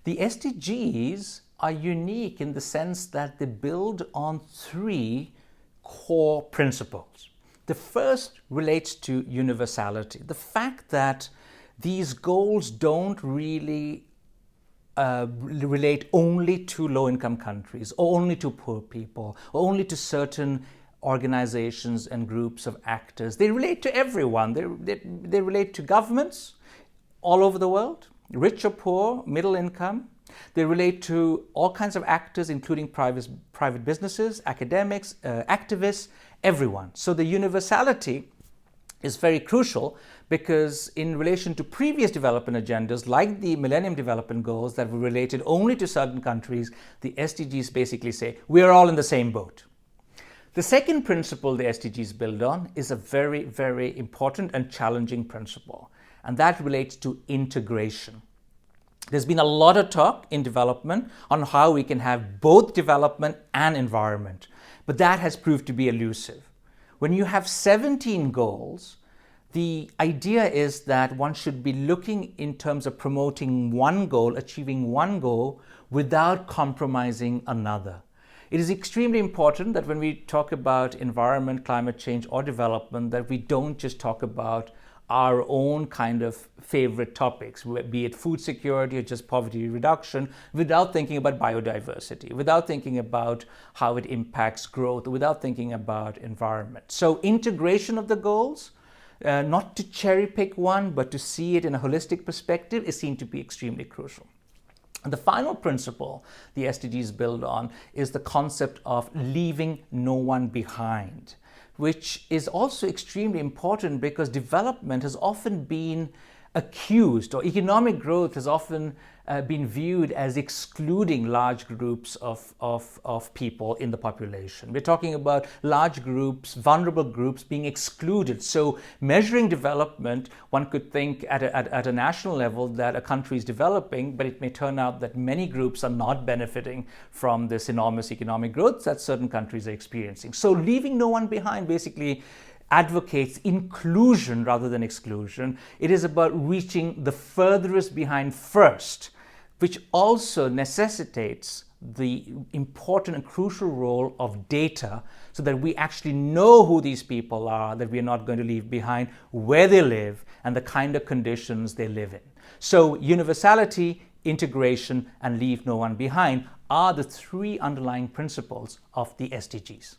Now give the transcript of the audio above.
The SDGs are unique in the sense that they build on three core principles. The first relates to universality, the fact that these goals don't really relate only to low-income countries, or only to poor people, or only to certain organizations and groups of actors. They relate to everyone. They relate to governments all over the world, rich or poor, middle income. They relate to all kinds of actors, including private businesses, academics, activists, everyone. So the universality is very crucial because in relation to previous development agendas, like the Millennium Development Goals that were related only to certain countries, the SDGs basically say, we are all in the same boat. The second principle the SDGs build on is a very, very important and challenging principle, and that relates to integration. There's been a lot of talk in development on how we can have both development and environment, but that has proved to be elusive. When you have 17 goals, the idea is that one should be looking in terms of promoting one goal, achieving one goal, without compromising another. It is extremely important that when we talk about environment, climate change, or development, that we don't just talk about our own kind of favorite topics, be it food security or just poverty reduction, without thinking about biodiversity, without thinking about how it impacts growth, without thinking about environment. So integration of the goals, not to cherry pick one, but to see it in a holistic perspective, is seen to be extremely crucial. And the final principle the SDGs build on is the concept of leaving no one behind, which is also extremely important because development has often been accused, or economic growth has often been viewed as excluding large groups of people in the population. We're talking about large groups, vulnerable groups being excluded. So measuring development, one could think at a national level that a country is developing, but it may turn out that many groups are not benefiting from this enormous economic growth that certain countries are experiencing. So leaving no one behind basically advocates inclusion rather than exclusion. It is about reaching the furthest behind first, which also necessitates the important and crucial role of data so that we actually know who these people are, that we are not going to leave behind, where they live, and the kind of conditions they live in. So universality, integration, and leave no one behind are the three underlying principles of the SDGs.